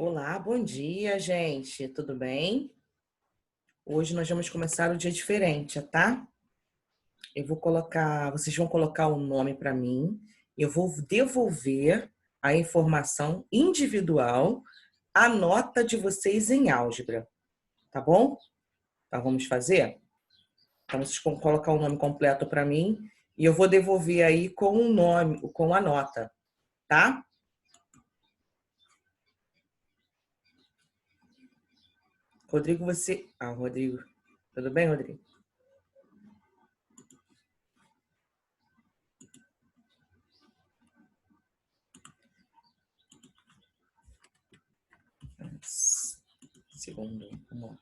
Olá, bom dia, gente. Tudo bem? Hoje nós vamos começar o dia diferente, tá? Vocês vão colocar o nome para mim, eu vou devolver a informação individual, a nota de vocês em álgebra, tá bom? Então vamos fazer? Então vocês vão colocar o nome completo para mim e eu vou devolver aí com o nome, com a nota, tá? Rodrigo, você. Rodrigo. Tudo bem, Rodrigo? Segundo. Vamos lá.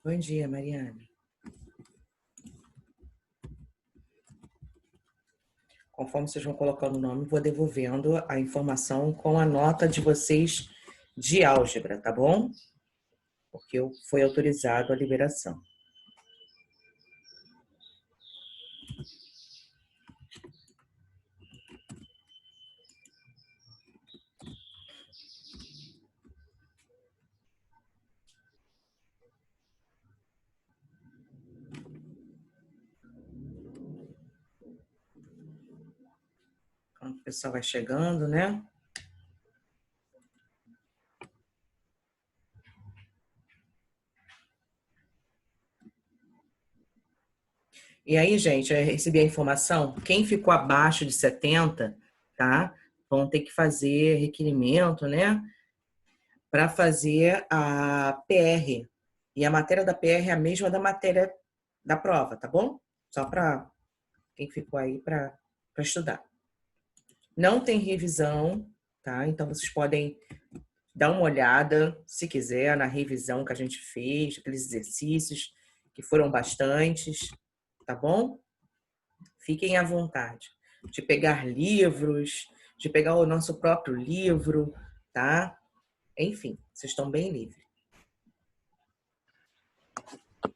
Bom dia, Mariane. Conforme vocês vão colocando o nome, vou devolvendo a informação com a nota de vocês de álgebra, tá bom? Porque foi autorizado a liberação. Quando o pessoal vai chegando, né? E aí, gente, eu recebi a informação, quem ficou abaixo de 70, tá? Vão ter que fazer requerimento, né? Para fazer a PR. E a matéria da PR é a mesma da matéria da prova, tá bom? Só para quem ficou aí para estudar. Não tem revisão, tá? Então vocês podem dar uma olhada, se quiser, na revisão que a gente fez, aqueles exercícios que foram bastantes, tá bom? Fiquem à vontade de pegar livros, de pegar o nosso próprio livro, tá? Enfim, vocês estão bem livres.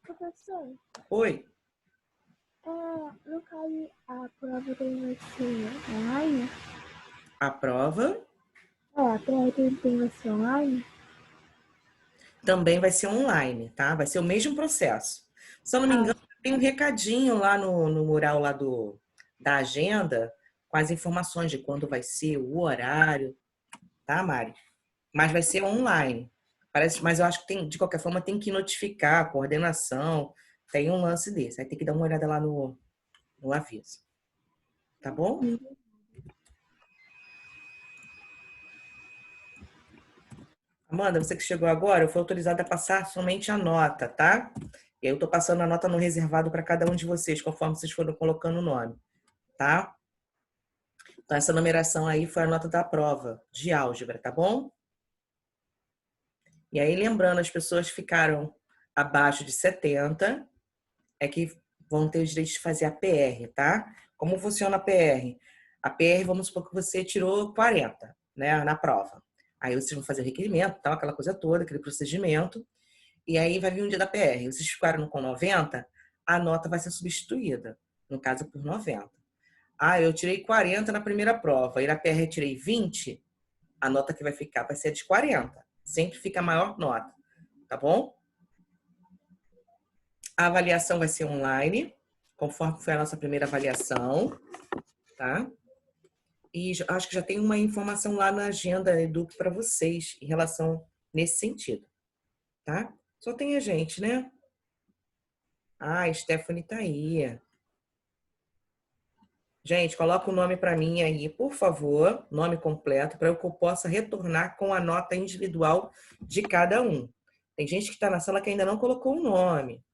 Professor, Oi? no caso, a prova vai ser online? A prova A prova vai ser online? também vai ser online, tá? Vai ser o mesmo processo. Se eu não me engano, tem um recadinho lá no mural lá da agenda com as informações de quando vai ser, o horário, tá, Mari? Mas vai ser online. Parece, mas eu acho que tem, de qualquer forma, tem que notificar a coordenação. Tem um lance desse. Aí tem que dar uma olhada lá no aviso. Tá bom? Amanda, você que chegou agora, eu fui autorizada a passar somente a nota, tá? E aí eu tô passando a nota no reservado para cada um de vocês, conforme vocês foram colocando o nome, tá? Então essa numeração aí foi a nota da prova de álgebra, tá bom? E aí lembrando, as pessoas que ficaram abaixo de 70 é que vão ter o direito de fazer a PR, tá? Como funciona a PR? A PR, vamos supor que você tirou 40, né, na prova. Aí vocês vão fazer o requerimento, tal, aquela coisa toda, aquele procedimento. E aí vai vir um dia da PR. Vocês ficaram com 90, a nota vai ser substituída, no caso por 90. Ah, eu tirei 40 na primeira prova, e na PR eu tirei 20, a nota que vai ficar vai ser de 40. Sempre fica a maior nota, tá bom? A avaliação vai ser online, conforme foi a nossa primeira avaliação, tá? E acho que já tem uma informação lá na agenda Eduque para vocês em relação nesse sentido, tá? Só tem a gente, né? Ah, Stephanie tá aí. Gente, coloca o nome para mim aí, por favor, nome completo, para que eu possa retornar com a nota individual de cada um. Tem gente que está na sala que ainda não colocou o nome.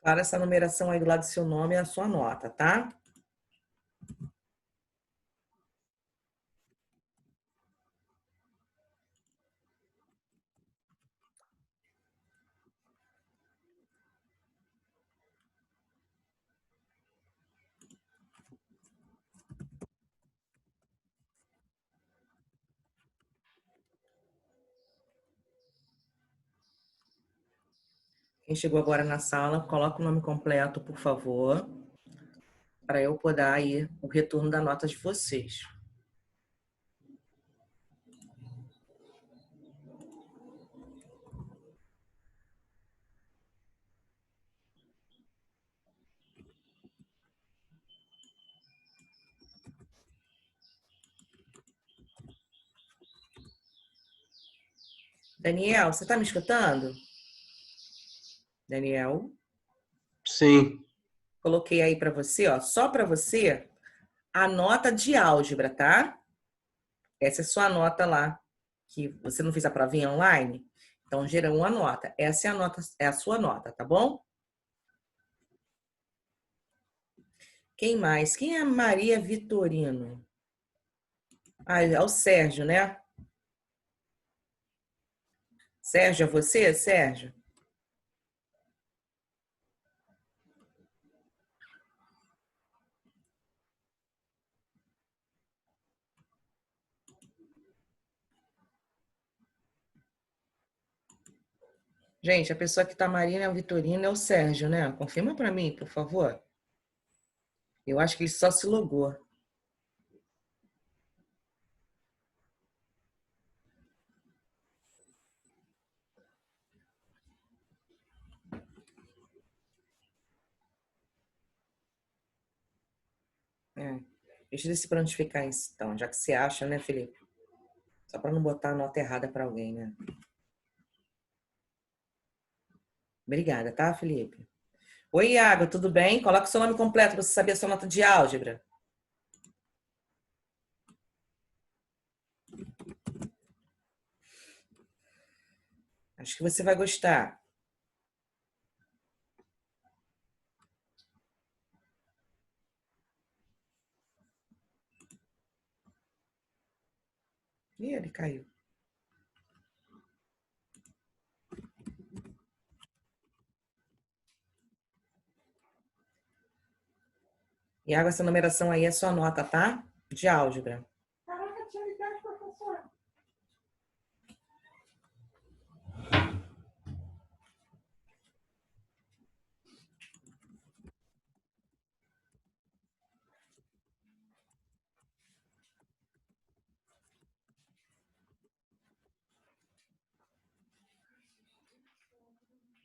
Claro, essa numeração aí do lado do seu nome é a sua nota, tá? Quem chegou agora na sala, coloca o nome completo, por favor, para eu poder dar aí o retorno da nota de vocês. Daniel, você está me escutando? Daniel, Sim. coloquei aí para você, ó, só para você, a nota de álgebra, tá? Essa é a sua nota lá, que você não fez a provinha online? Então, gera uma nota. Essa é a nota, é a sua nota, tá bom? Quem mais? Quem é a Maria Vitorino? Ah, é o Sérgio, né? Sérgio, é você, Sérgio? Gente, a pessoa que tá Marina é o Vitorino, é o Sérgio, né? Confirma para mim, por favor. Eu acho que ele só se logou. É. Deixa ele se prontificar então, já que você acha, né, Felipe? Só para não botar a nota errada para alguém, né? Obrigada, tá, Felipe? Oi, Iago, tudo bem? Coloca o seu nome completo para você saber a sua nota de álgebra. Acho que você vai gostar. Ih, ele caiu. Iago, essa numeração aí é sua nota, tá? De álgebra. Caraca, tinha ligado, professor.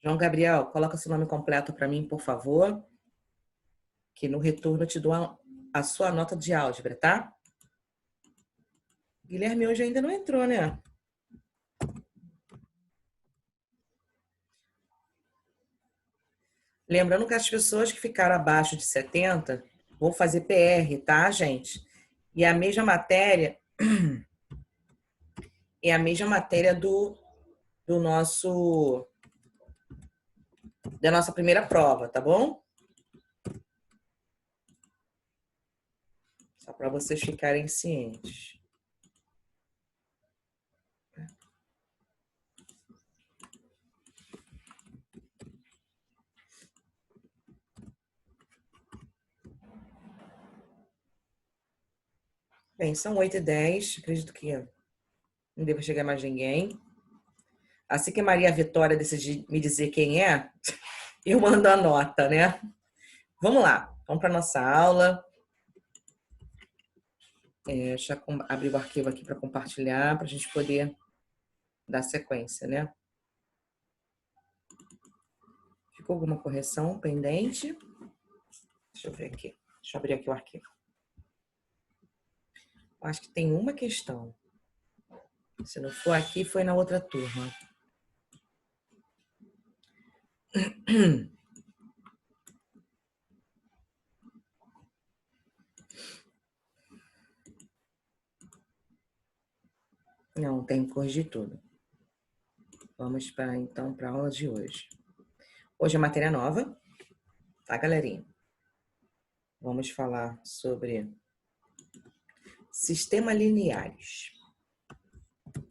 João Gabriel, coloca seu nome completo para mim, por favor. Que no retorno eu te dou a sua nota de álgebra, tá? Guilherme hoje ainda não entrou, né? Lembrando que as pessoas que ficaram abaixo de 70 vão fazer PR, tá, gente? E a mesma matéria é a mesma matéria do nosso da nossa primeira prova, tá bom? Só para vocês ficarem cientes. Bem, são 8h10, acredito que não deva chegar mais ninguém. Assim que a Maria Vitória decidir me dizer quem é, eu mando a nota, né? Vamos lá, vamos para nossa aula. Deixa eu abrir o arquivo aqui para compartilhar, para a gente poder dar sequência, né? Ficou alguma correção pendente? Deixa eu ver aqui. Deixa eu abrir aqui o arquivo. Acho que tem uma questão. Se não for aqui, foi na outra turma. Não, tem que corrigir tudo. Vamos para então para a aula de hoje. Hoje é matéria nova, tá, galerinha? Vamos falar sobre sistema lineares. Vou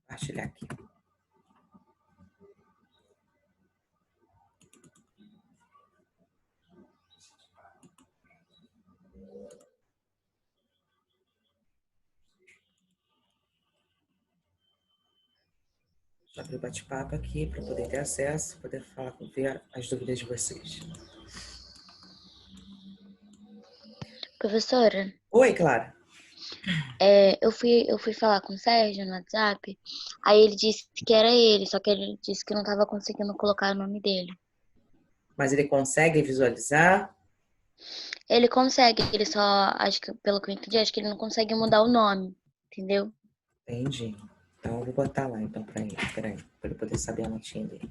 compartilhar aqui. Abrir o bate-papo aqui para poder ter acesso, poder falar, ver as dúvidas de vocês. Professora, Oi, Clara. eu fui falar com o Sérgio no WhatsApp, aí ele disse que era ele, só que ele disse que não estava conseguindo colocar o nome dele. Mas ele consegue visualizar? Ele consegue, ele só, acho que, pelo que eu entendi, acho que ele não consegue mudar o nome, entendeu? Entendi. Então eu vou botar lá então para ele. Peraí, para ele poder saber a notinha dele.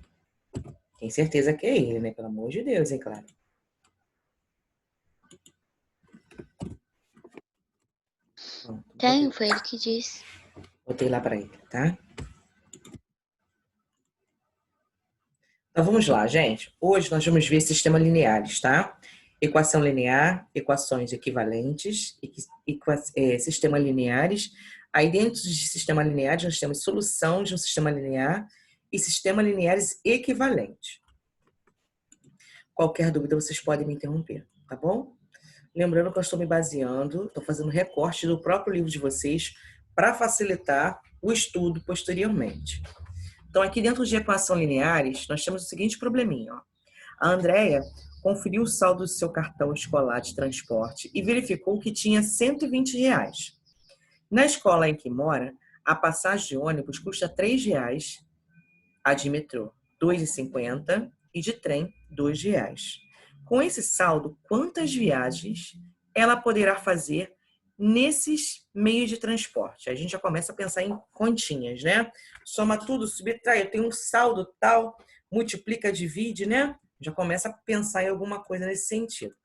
Tem certeza que é ele, né? Pelo amor de Deus, hein, Clara? Pronto, Tem, foi ele que disse. botei lá para ele, tá? Então vamos lá, gente. Hoje nós vamos ver sistema lineares, tá? Equação linear, equações equivalentes, sistema lineares. Aí dentro de sistema lineares nós temos solução de um sistema linear e sistema lineares equivalentes. Qualquer dúvida vocês podem me interromper, tá bom? Lembrando que eu estou me baseando, estou fazendo recorte do próprio livro de vocês para facilitar o estudo posteriormente. Então, aqui dentro de equação lineares, nós temos o seguinte probleminha. Ó. A Andrea conferiu o saldo do seu cartão escolar de transporte e verificou que tinha R$120. Na escola em que mora, a passagem de ônibus custa R$3, a de metrô R$2,50 e de trem R$2. Com esse saldo, quantas viagens ela poderá fazer nesses meios de transporte? A gente já começa a pensar em continhas, né? Soma tudo, subtrai, eu tenho um saldo tal, multiplica, divide, né? Já começa a pensar em alguma coisa nesse sentido.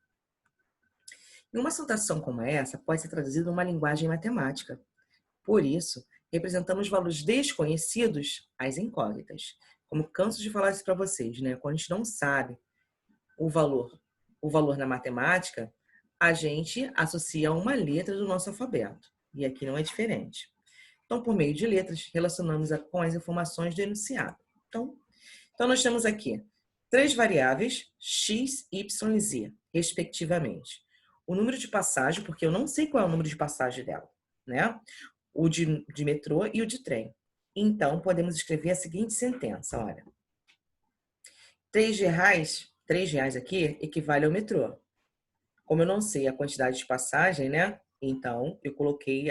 E uma situação como essa pode ser traduzida em uma linguagem matemática. Por isso, representamos valores desconhecidos às incógnitas. Como canso de falar isso para vocês, né? Quando a gente não sabe o valor na matemática, a gente associa a uma letra do nosso alfabeto. E aqui não é diferente. Então, por meio de letras, relacionamos com as informações do enunciado. Então nós temos aqui 3 variáveis, x, y e z, respectivamente. O número de passagem, porque eu não sei qual é o número de passagem dela, né? O de metrô e o de trem. Então, podemos escrever a seguinte sentença, olha. R$3 aqui equivale ao metrô. Como eu não sei a quantidade de passagem, né? Então, eu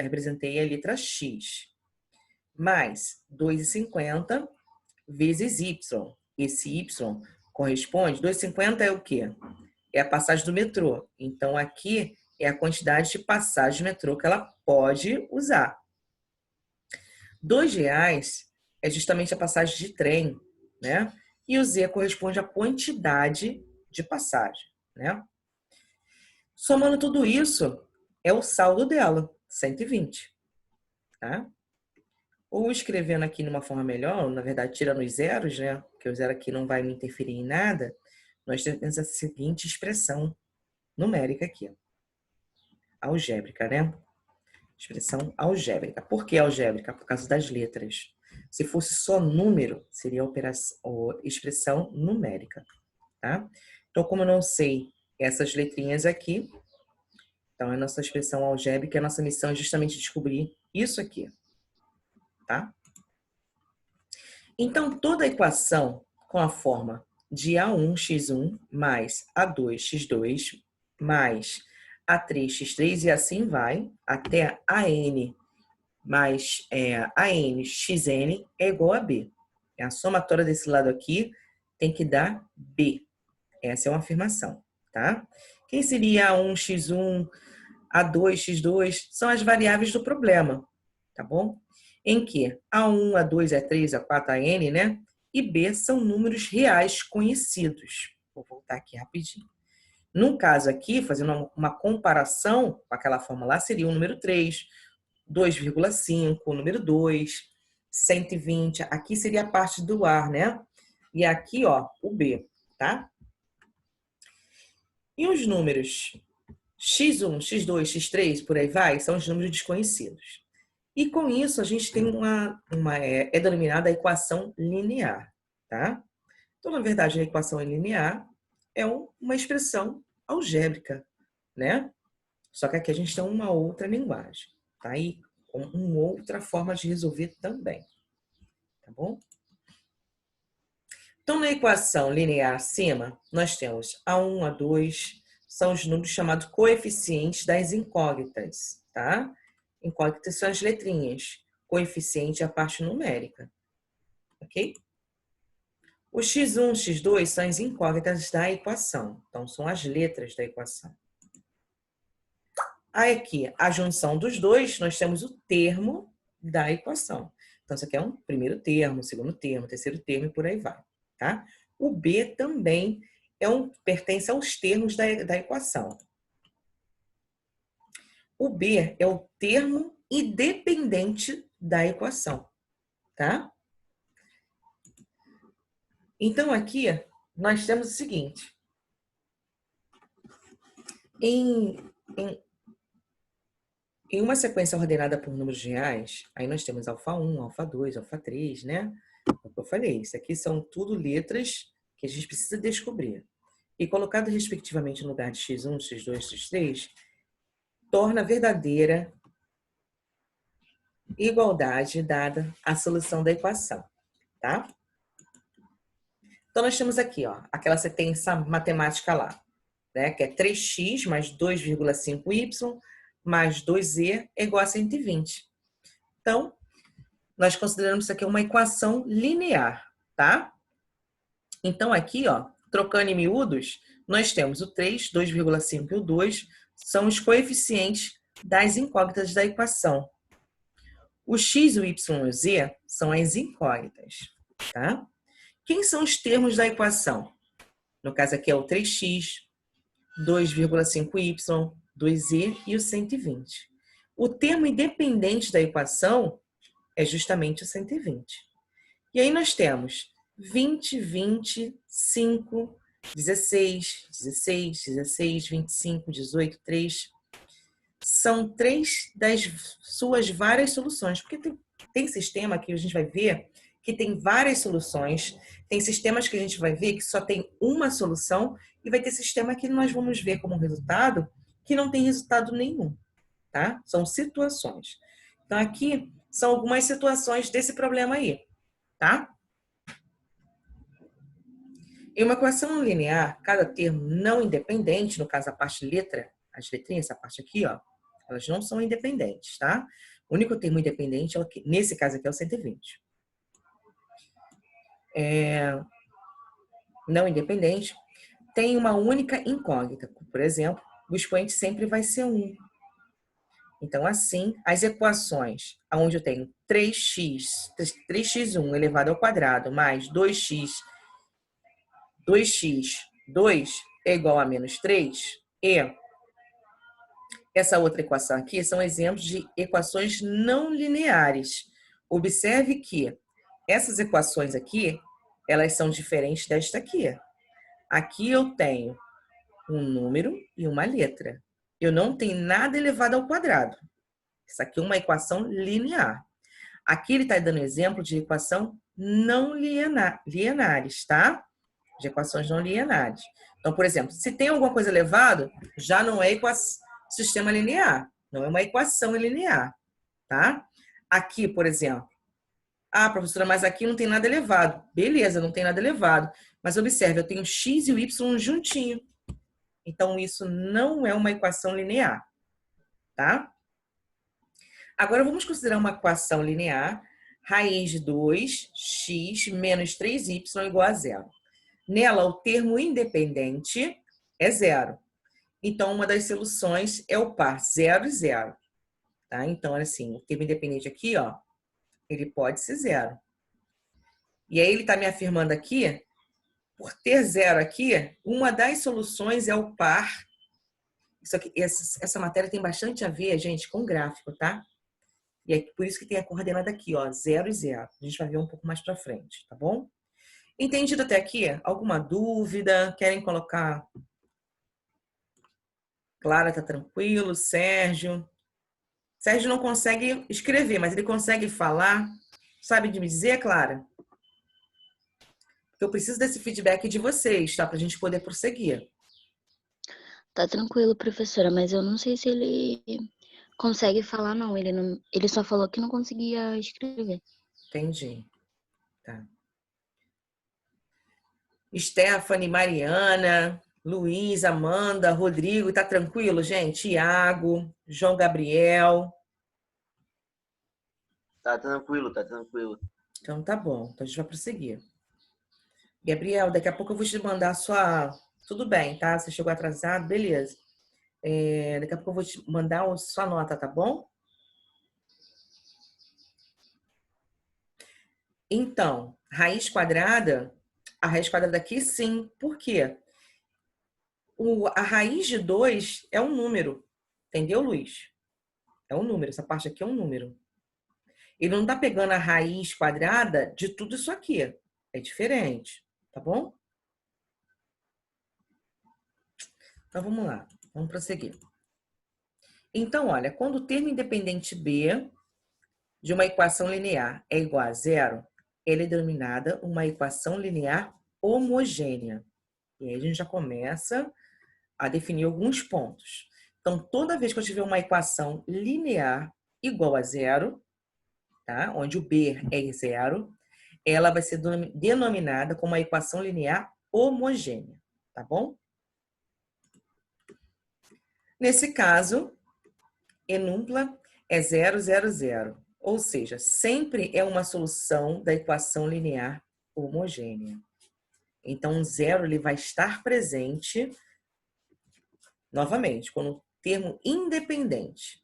representei a letra X. Mais 2,50 vezes Y. Esse Y corresponde... 2,50 é o quê? É a passagem do metrô. Então, aqui é a quantidade de passagem do metrô que ela pode usar. R$2 é justamente a passagem de trem, né? E o Z corresponde à quantidade de passagem, né? Somando tudo isso, é o saldo dela, 120, tá? Ou escrevendo aqui de uma forma melhor, na verdade, tirando os zeros, né? Porque o zero aqui não vai me interferir em nada, nós temos a seguinte expressão numérica aqui, algébrica, né? Expressão algébrica. Por que algébrica? Por causa das letras. Se fosse só número, seria a expressão numérica, tá? Então, como eu não sei essas letrinhas aqui, então a nossa expressão algébrica, a nossa missão é justamente descobrir isso aqui, tá? Então, toda equação com a forma de A1x1 mais A2x2 mais A3x3 e assim vai, até AN mais ANxN é igual a B. A somatória desse lado aqui tem que dar B. Essa é uma afirmação, tá? Quem seria A1x1, A2x2? São as variáveis do problema, tá bom? Em que A1, A2, A3, A4, AN, né? E B são números reais conhecidos. Vou voltar aqui rapidinho. No caso aqui, fazendo uma comparação com aquela fórmula lá, seria o número 3, 2,5, o número 2, 120. Aqui seria a parte do ar, né? E aqui, ó, o B, tá? E os números x1, x2, x3, por aí vai, são os números desconhecidos. E com isso, a gente tem é denominada a equação linear, tá? Então, na verdade, a equação linear é uma expressão algébrica, né? Só que aqui a gente tem uma outra linguagem, tá? E com uma outra forma de resolver também, tá bom? Então, na equação linear acima, nós temos A1, A2, são os números chamados coeficientes das incógnitas, tá? Incógnitas são as letrinhas. Coeficiente é a parte numérica, ok? O x1, x2 são as incógnitas da equação. Então, são as letras da equação. Aí aqui, a junção dos dois, nós temos o termo da equação. Então, isso aqui é um primeiro termo, segundo termo, terceiro termo e por aí vai, tá? O B também pertence aos termos da equação. O B é o termo independente da equação, tá? Então, aqui, nós temos o seguinte. Em uma sequência ordenada por números reais, aí nós temos alfa 1, alfa 2, alfa 3, né? É o que eu falei, isso aqui são tudo letras que a gente precisa descobrir. E colocado respectivamente no lugar de x1, x2, x3, torna verdadeira igualdade dada a solução da equação, tá? Então, nós temos aqui, ó, aquela sentença matemática lá, né? Que é 3x mais 2,5y mais 2z é igual a 120. Então, nós consideramos isso aqui uma equação linear, tá? Então, aqui, ó, trocando em miúdos, nós temos o 3, 2,5 e o 2 são os coeficientes das incógnitas da equação. O x, o y e o z são as incógnitas, tá? Quem são os termos da equação? No caso aqui é o 3x, 2,5y, 2z e o 120. O termo independente da equação é justamente o 120. E aí nós temos 20, 20, 5, 16, 16, 16, 25, 18, 3. São 3 das suas várias soluções. Porque tem sistema que a gente vai ver que tem várias soluções. Tem sistemas que a gente vai ver que só tem uma solução. E vai ter sistema que nós vamos ver como resultado que não tem resultado nenhum, tá? São situações. Então, aqui são algumas situações desse problema aí, tá? Em uma equação linear, cada termo não independente, no caso a parte letra, as letrinhas, essa parte aqui, ó, elas não são independentes, tá? O único termo independente, é nesse caso aqui, é o 120. Não independente, tem uma única incógnita. Por exemplo, o expoente sempre vai ser 1. Então, assim, as equações onde eu tenho 3x1 elevado ao quadrado mais 2x 2 é igual a menos 3, e essa outra equação aqui são exemplos de equações não lineares. Observe que essas equações aqui, elas são diferentes desta aqui. Aqui eu tenho um número e uma letra. Eu não tenho nada elevado ao quadrado. Isso aqui é uma equação linear. Aqui ele está dando exemplo de equação não lineares, tá? De equações não lineares. Então, por exemplo, se tem alguma coisa elevada, já não é sistema linear. Não é uma equação linear, tá? Aqui, por exemplo. Ah, professora, mas aqui não tem nada elevado. Beleza, não tem nada elevado. Mas observe, eu tenho x e o y juntinho. Então, isso não é uma equação linear, tá? Agora, vamos considerar uma equação linear, raiz de 2x menos 3y igual a 0. Nela, o termo independente é 0. Então, uma das soluções é o par 0 e 0. Tá? Então, assim, o termo independente aqui, ó, ele pode ser 0. E aí, ele está me afirmando aqui, por ter 0 aqui, uma das soluções é o par. Isso aqui, essa matéria tem bastante a ver, gente, com gráfico, tá? E é por isso que tem a coordenada aqui, ó, 0 e 0. A gente vai ver um pouco mais para frente, tá bom? Entendido até aqui? Alguma dúvida? Querem colocar? Clara, tá tranquilo? Sérgio? Sérgio não consegue escrever, mas ele consegue falar. Sabe de me dizer, Clara? Porque eu preciso desse feedback de vocês, tá? Pra gente poder prosseguir. Tá tranquilo, professora, mas eu não sei se ele consegue falar, não. Ele só falou que não conseguia escrever. Entendi. Tá. Stephanie, Mariana, Luiz, Amanda, Rodrigo, tá tranquilo, gente? Iago, João Gabriel. Tá tranquilo, tá tranquilo. Então tá bom, então a gente vai prosseguir. Gabriel, daqui a pouco eu vou te mandar a sua... Tudo bem, tá? Você chegou atrasado, beleza. Daqui a pouco eu vou te mandar a sua nota, tá bom? Então, raiz quadrada, a raiz quadrada aqui sim. Por quê? A raiz de 2 é um número. Entendeu, Luiz? É um número. Essa parte aqui é um número. Ele não está pegando a raiz quadrada de tudo isso aqui. É diferente. Tá bom? Então, vamos lá. Vamos prosseguir. Então, olha, quando o termo independente B de uma equação linear é igual a zero, ela é denominada uma equação linear homogênea. E aí a gente já começa a definir alguns pontos. Então, toda vez que eu tiver uma equação linear igual a zero, tá? Onde o B é zero, ela vai ser denominada como uma equação linear homogênea, tá bom? Nesse caso, enumpla é 0, 0, 0. Ou seja, sempre é uma solução da equação linear homogênea. Então, o zero ele vai estar presente, novamente, quando o termo independente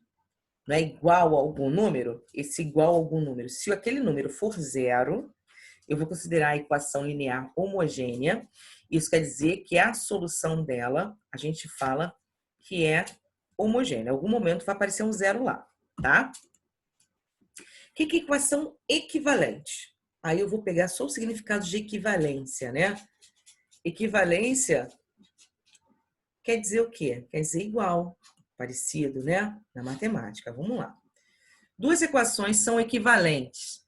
não é igual a algum número, esse igual a algum número, se aquele número for zero, eu vou considerar a equação linear homogênea. Isso quer dizer que a solução dela, a gente fala que é homogênea. Em algum momento vai aparecer um zero lá, tá? O que é equação equivalente? Aí eu vou pegar só o significado de equivalência, né? Equivalência quer dizer o quê? Quer dizer igual, parecido, né? Na matemática. Vamos lá. Duas equações são equivalentes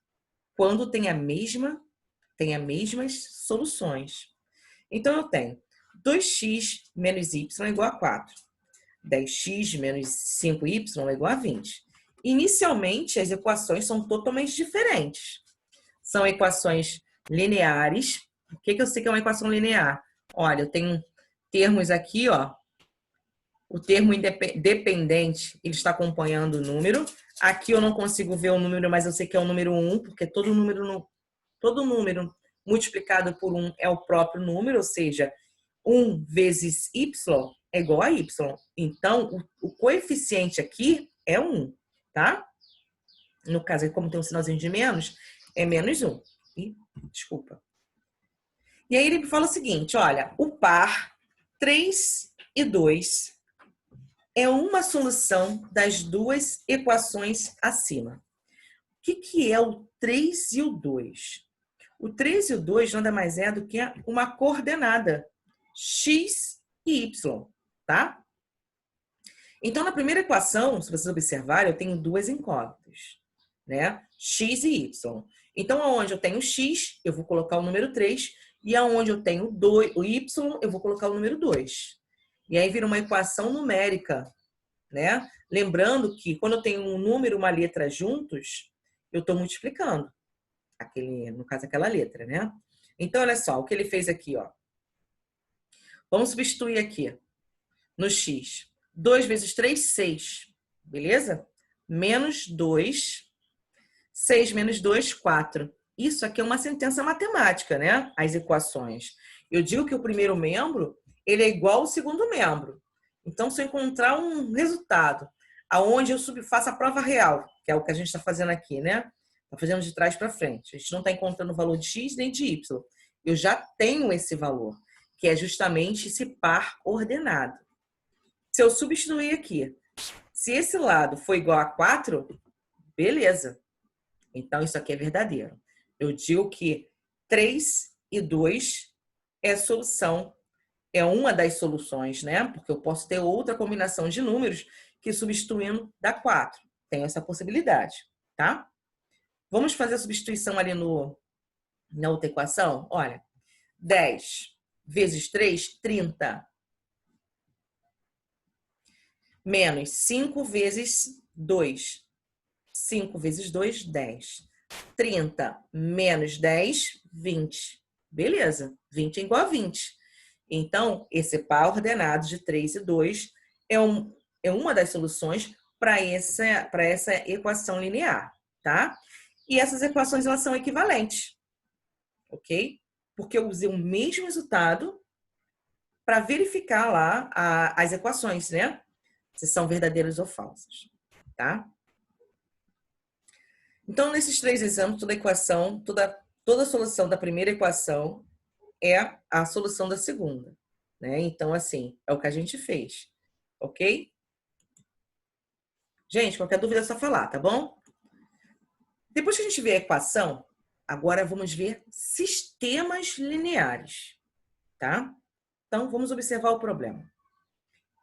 quando tem as mesmas soluções. Então, eu tenho 2x menos y é igual a 4. 10x menos 5y é igual a 20. Inicialmente, as equações são totalmente diferentes. São equações lineares. O que eu sei que é uma equação linear? Olha, eu tenho termos aqui, ó. O termo dependente, ele está acompanhando o número. Aqui eu não consigo ver o número, mas eu sei que é o número 1, porque todo número multiplicado por 1 é o próprio número, ou seja, 1 vezes y é igual a y. Então, o coeficiente aqui é 1, tá? No caso, como tem um sinalzinho de menos, é menos 1. Desculpa. E aí ele me fala o seguinte, olha, o par 3 e 2 é uma solução das duas equações acima. O que é o 3 e o 2? O 3 e o 2 nada mais é do que uma coordenada, x e y, tá? Então, na primeira equação, se vocês observarem, eu tenho duas incógnitas, né? X e y. Então, aonde eu tenho x, eu vou colocar o número 3, e aonde eu tenho o y, eu vou colocar o número 2. E aí vira uma equação numérica, né? Lembrando que quando eu tenho um número e uma letra juntos, eu estou multiplicando. No caso, aquela letra, né? Então, olha só, o que ele fez aqui, ó. Vamos substituir aqui no x. 2 vezes 3, 6. Beleza? Menos 2. 6 menos 2, 4. Isso aqui é uma sentença matemática, né? As equações. Eu digo que o primeiro membro, ele é igual ao segundo membro. Então, se eu encontrar um resultado aonde eu faço a prova real, que é o que a gente está fazendo aqui, né? Está fazendo de trás para frente. A gente não está encontrando o valor de x nem de y. Eu já tenho esse valor, que é justamente esse par ordenado. Se eu substituir aqui, se esse lado for igual a 4, beleza. Então, isso aqui é verdadeiro. Eu digo que 3 e 2 é a solução, é uma das soluções, né? Porque eu posso ter outra combinação de números que substituindo dá 4. Tem essa possibilidade, tá? Vamos fazer a substituição ali na outra equação? Olha, 10 vezes 3, 30. Menos 5 vezes 2. 5 vezes 2, 10. 30 menos 10, 20. Beleza, 20 é igual a 20. Então, esse par ordenado de 3 e 2 é uma das soluções para essa equação linear, tá? E essas equações, elas são equivalentes, ok? Porque eu usei o mesmo resultado para verificar lá as equações, né? Se são verdadeiras ou falsas, tá? Então, nesses 3 exemplos, toda a solução da primeira equação é a solução da segunda, né? Então, assim, é o que a gente fez, ok? Gente, qualquer dúvida é só falar, tá bom? Depois que a gente vê a equação, agora vamos ver sistemas lineares, tá? Então, vamos observar o problema.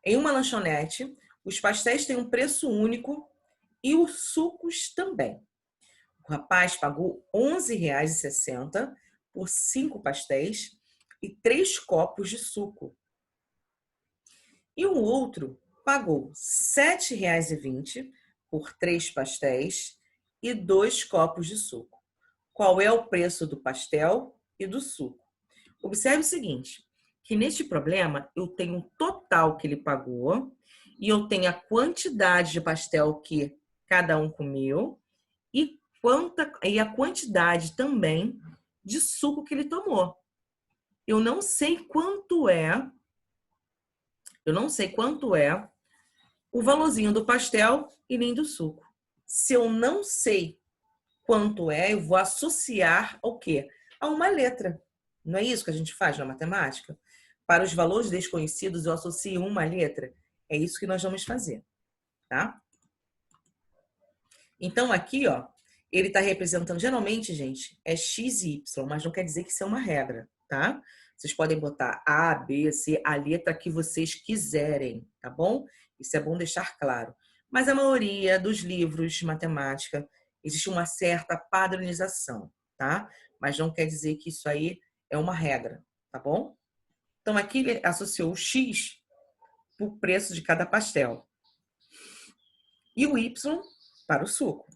Em uma lanchonete, os pastéis têm um preço único e os sucos também. O rapaz pagou R$ 11,60 por 5 pastéis e 3 copos de suco. E o outro pagou R$ 7,20 por 3 pastéis e 2 copos de suco. Qual é o preço do pastel e do suco? Observe o seguinte, que neste problema eu tenho o total que ele pagou e eu tenho a quantidade de pastel que cada um comeu e a quantidade também de suco que ele tomou. Eu não sei quanto é o valorzinho do pastel e nem do suco. Se eu não sei quanto é, eu vou associar ao quê? A uma letra. Não é isso que a gente faz na matemática? Para os valores desconhecidos, eu associo uma letra. É isso que nós vamos fazer, tá? Então, aqui, ó, ele está representando, geralmente, gente, é X e Y, mas não quer dizer que isso é uma regra, tá? Vocês podem botar A, B, C, a letra que vocês quiserem, tá bom? Isso é bom deixar claro. Mas a maioria dos livros de matemática existe uma certa padronização, tá? Mas não quer dizer que isso aí é uma regra, tá bom? Então, aqui ele associou o X para o preço de cada pastel e o Y para o suco.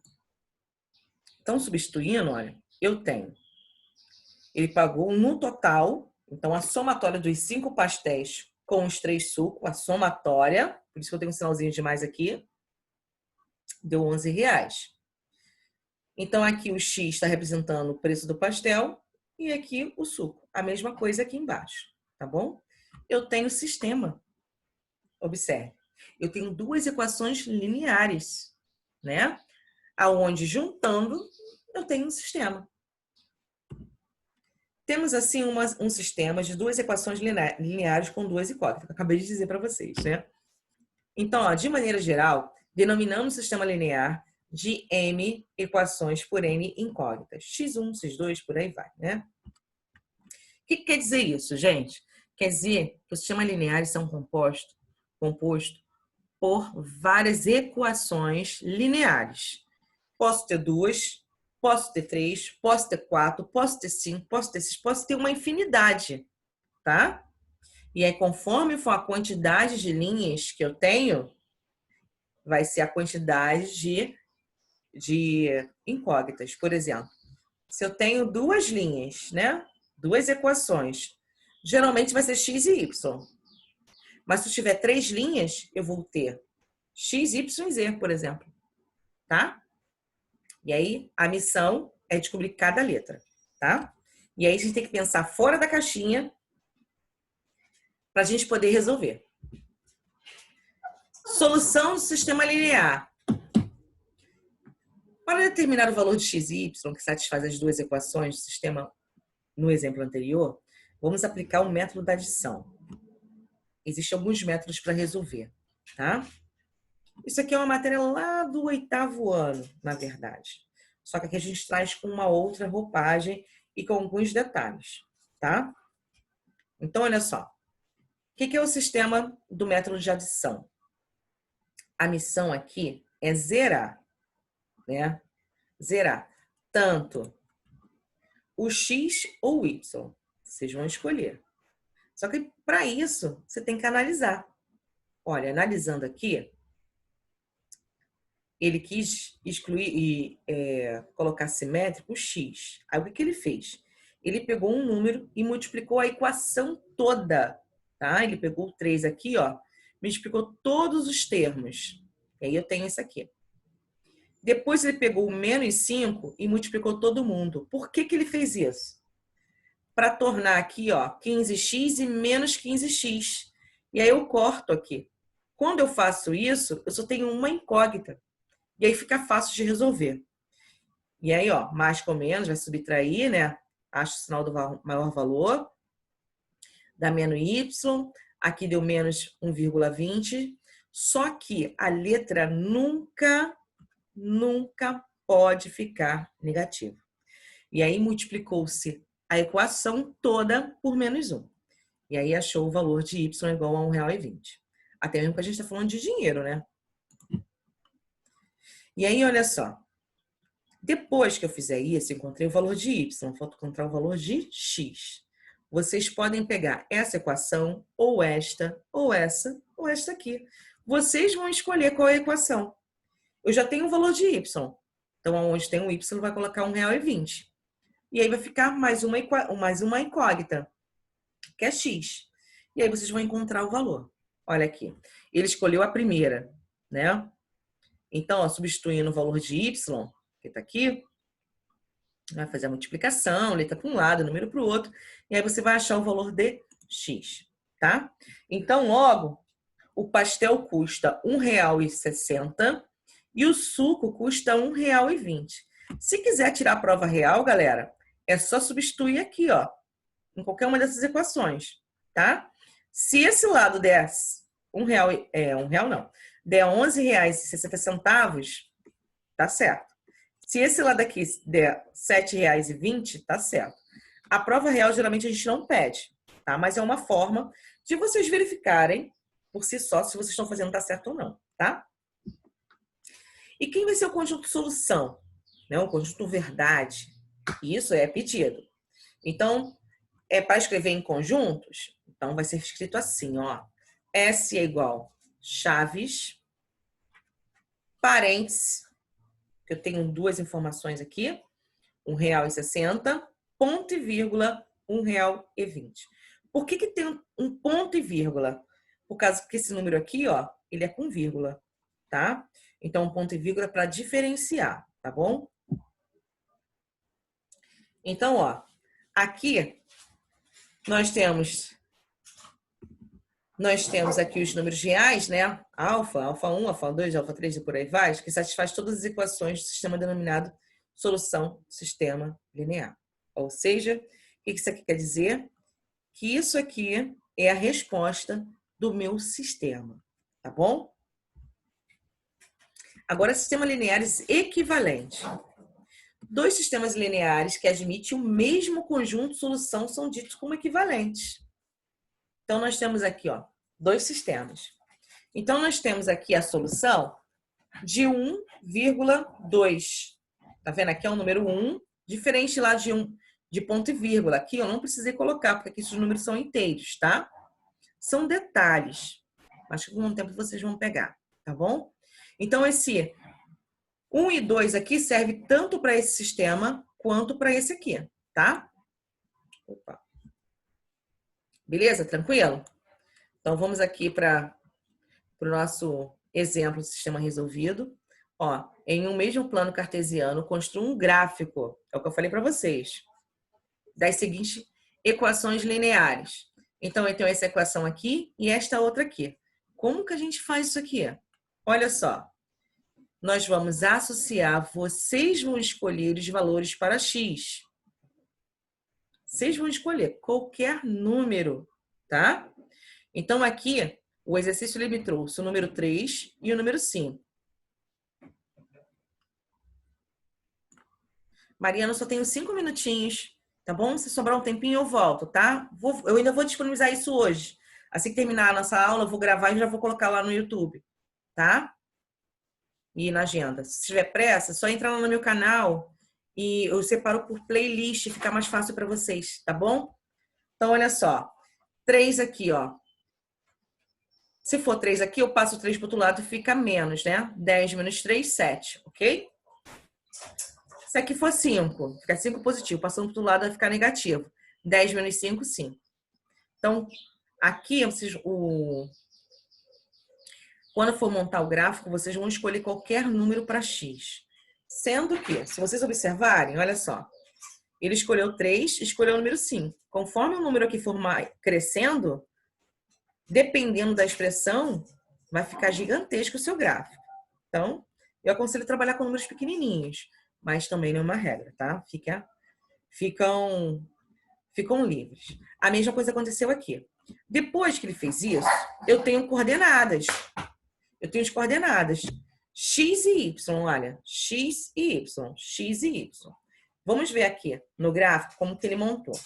Então, substituindo, olha, eu tenho. Ele pagou no total, então a somatória dos 5 pastéis com os 3 sucos, a somatória, por isso que eu tenho um sinalzinho de mais aqui, deu R$ 11. Então, aqui o X está representando o preço do pastel e aqui o suco. A mesma coisa aqui embaixo, tá bom? Eu tenho sistema. Observe. Eu tenho 2 equações lineares, né? Aonde juntando eu tenho um sistema. Temos assim um sistema de 2 equações lineares com 2 incógnitas. Acabei de dizer para vocês, né? Então, ó, de maneira geral, denominamos o sistema linear de M equações por N incógnitas. X1, X2, por aí vai, né? O que quer dizer isso, gente? Quer dizer que os sistemas lineares são compostos por várias equações lineares. Posso ter 2, posso ter 3, posso ter 4, posso ter 5, posso ter 6, posso ter uma infinidade, tá? E aí, conforme for a quantidade de linhas que eu tenho, vai ser a quantidade de incógnitas. Por exemplo, se eu tenho 2 linhas, né? 2 equações, geralmente vai ser x e y. Mas se eu tiver 3 linhas, eu vou ter x, y e z, por exemplo, tá? E aí, a missão é descobrir cada letra, tá? E aí, a gente tem que pensar fora da caixinha para a gente poder resolver. Solução do sistema linear. Para determinar o valor de x e y, que satisfaz as 2 equações do sistema no exemplo anterior, vamos aplicar o método da adição. Existem alguns métodos para resolver, tá? Isso aqui é uma matéria lá do 8º ano, na verdade. Só que aqui a gente traz com uma outra roupagem e com alguns detalhes, tá? Então, olha só. O que é o sistema do método de adição? A missão aqui é zerar, né? Zerar tanto o x ou o y. Vocês vão escolher. Só que para isso, você tem que analisar. Olha, analisando aqui, ele quis excluir e colocar simétrico o x. Aí o que ele fez? Ele pegou um número e multiplicou a equação toda, tá? Ele pegou o 3 aqui, ó, multiplicou todos os termos. E aí eu tenho esse aqui. Depois ele pegou o menos 5 e multiplicou todo mundo. Por que que ele fez isso? Para tornar aqui, ó, 15x e menos 15x. E aí eu corto aqui. Quando eu faço isso, eu só tenho uma incógnita. E aí fica fácil de resolver. E aí, ó, mais com menos, vai subtrair, né? Acha o sinal do maior valor. Dá menos y. Aqui deu menos 1,20. Só que a letra nunca pode ficar negativa. E aí multiplicou-se a equação toda por menos 1. E aí achou o valor de y igual a R$1,20. Até mesmo que a gente está falando de dinheiro, né? E aí, olha só. Depois que eu fizer isso, encontrei o valor de y, falta encontrar o valor de x. Vocês podem pegar essa equação, ou esta, ou essa, ou esta aqui. Vocês vão escolher qual é a equação. Eu já tenho o valor de y. Então, onde tem um y, vai colocar R$1,20. E aí vai ficar mais uma incógnita, que é x. E aí vocês vão encontrar o valor. Olha aqui. Ele escolheu a primeira, né? Então, ó, substituindo o valor de y, que está aqui, vai fazer a multiplicação, letra para um lado, número para o outro, e aí você vai achar o valor de x, tá? Então, logo, o pastel custa R$1,60 e o suco custa R$1,20. Se quiser tirar a prova real, galera, é só substituir aqui, ó, em qualquer uma dessas equações, tá? Se esse lado der der R$11,60, tá certo. Se esse lado aqui der R$7,20, tá certo. A prova real, geralmente, a gente não pede, tá? Mas é uma forma de vocês verificarem por si só se vocês estão fazendo tá certo ou não, tá? E quem vai ser o conjunto solução? Né? O conjunto verdade. Isso é pedido. Então, é para escrever em conjuntos, então vai ser escrito assim, ó. S é igual chaves, parênteses, que eu tenho duas informações aqui, R$1,60, ponto e vírgula, R$1,20. Por que que tem um ponto e vírgula? Por causa que esse número aqui, ó, ele é com vírgula, tá? Então, um ponto e vírgula para diferenciar, tá bom? Então, ó, aqui nós temos aqui os números reais, né? Alfa, alfa 1, alfa 2, alfa 3 e por aí vai, que satisfaz todas as equações do sistema denominado solução sistema linear. Ou seja, o que isso aqui quer dizer? Que isso aqui é a resposta do meu sistema, tá bom? Agora, sistemas lineares equivalentes. Dois sistemas lineares que admitem o mesmo conjunto de solução são ditos como equivalentes. Então, nós temos aqui, ó, dois sistemas. Então, nós temos aqui a solução de 1,2. Tá vendo? Aqui é o número 1, diferente lá de ponto e vírgula. Aqui eu não precisei colocar, porque aqui esses números são inteiros, tá? São detalhes. Mas que com o tempo vocês vão pegar, tá bom? Então, esse 1 e 2 aqui serve tanto para esse sistema quanto para esse aqui, tá? Opa. Beleza? Tranquilo? Então, vamos aqui para o nosso exemplo de sistema resolvido. Ó, em um mesmo plano cartesiano, construa um gráfico, é o que eu falei para vocês, das seguintes equações lineares. Então, eu tenho essa equação aqui e esta outra aqui. Como que a gente faz isso aqui? Olha só. Nós vamos associar, vocês vão escolher os valores para x. Vocês vão escolher qualquer número, tá? Então, aqui, o exercício ele me trouxe o número 3 e o número 5. Mariana, eu só tenho 5 minutinhos, tá bom? Se sobrar um tempinho, eu volto, tá? Eu ainda vou disponibilizar isso hoje. Assim que terminar a nossa aula, eu vou gravar e já vou colocar lá no YouTube, tá? E na agenda. Se tiver pressa, é só entrar lá no meu canal e eu separo por playlist, fica mais fácil para vocês, tá bom? Então, olha só. 3 aqui, ó. Se for 3 aqui, eu passo 3 para o outro lado e fica menos, né? 10 menos 3, 7, ok? Se aqui for 5, fica 5 positivo, passando para o lado vai ficar negativo. 10 menos 5, 5. Então, aqui, quando for montar o gráfico, vocês vão escolher qualquer número para x. Sendo que, se vocês observarem, olha só, ele escolheu 3, escolheu o número 5. Conforme o número aqui for crescendo, dependendo da expressão, vai ficar gigantesco o seu gráfico. Então, eu aconselho trabalhar com números pequenininhos, mas também não é uma regra, tá? Ficam livres. A mesma coisa aconteceu aqui. Depois que ele fez isso, eu tenho coordenadas. Eu tenho as coordenadas x e y, olha. X e y, x e y. Vamos ver aqui no gráfico como que ele montou.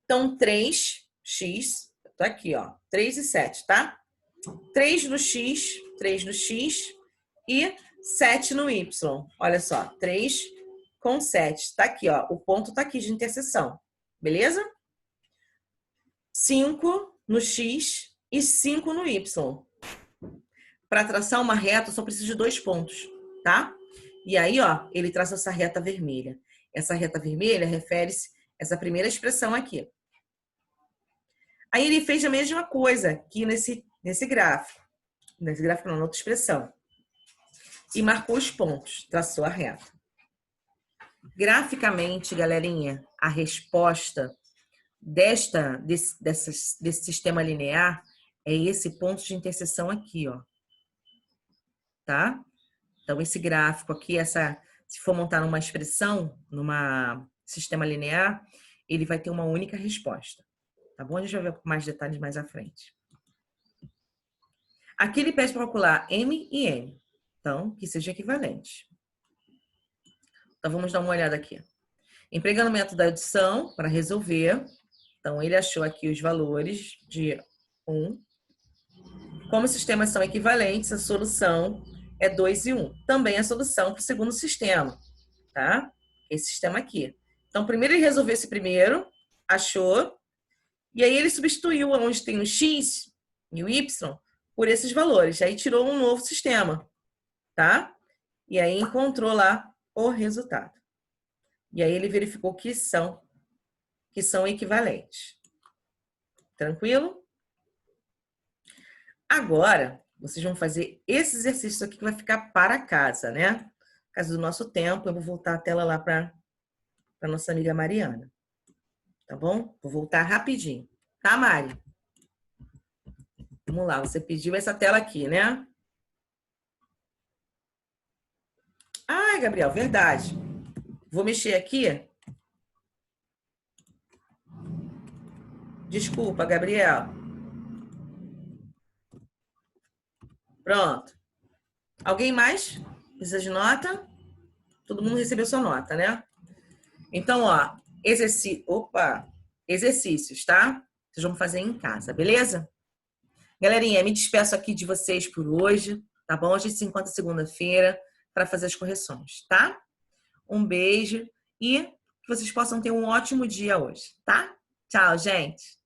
Então, 3x, tá aqui, ó. 3 e 7, tá? 3 no x e 7 no y. Olha só, 3 com 7. Tá aqui, ó. O ponto tá aqui de interseção. Beleza? 5 no x e 5 no y. Para traçar uma reta, eu só preciso de 2 pontos, tá? E aí, ó, ele traça essa reta vermelha. Essa reta vermelha refere-se a essa primeira expressão aqui. Aí ele fez a mesma coisa aqui nesse gráfico. Nesse gráfico não, na outra expressão. E marcou os pontos, traçou a reta. Graficamente, galerinha, a resposta desse sistema linear é esse ponto de interseção aqui, ó. Tá? Então, esse gráfico aqui, se for montar numa expressão, numa sistema linear, ele vai ter uma única resposta. Tá bom? A gente vai ver com mais detalhes mais à frente. Aqui ele pede para calcular M e N. Então, que seja equivalente. Então, vamos dar uma olhada aqui. Empregando o método da adição para resolver. Então, ele achou aqui os valores de 1. Como os sistemas são equivalentes, a solução é 2 e 1. Também a solução para o segundo sistema, tá? Esse sistema aqui. Então, primeiro ele resolveu esse primeiro, achou, e aí ele substituiu onde tem o x e o y por esses valores. Aí tirou um novo sistema, tá? E aí encontrou lá o resultado. E aí ele verificou que são equivalentes. Tranquilo? Agora, vocês vão fazer esse exercício aqui que vai ficar para casa, né? Por causa do nosso tempo, eu vou voltar a tela lá para nossa amiga Mariana. Tá bom? Vou voltar rapidinho. Tá, Mari? Vamos lá, você pediu essa tela aqui, né? Ah, Gabriel, verdade. Vou mexer aqui. Desculpa, Gabriel. Pronto. Alguém mais? Precisa de nota? Todo mundo recebeu sua nota, né? Então, ó, exercícios, tá? Vocês vão fazer em casa, beleza? Galerinha, me despeço aqui de vocês por hoje, tá bom? A gente se encontra segunda-feira para fazer as correções, tá? Um beijo e que vocês possam ter um ótimo dia hoje, tá? Tchau, gente!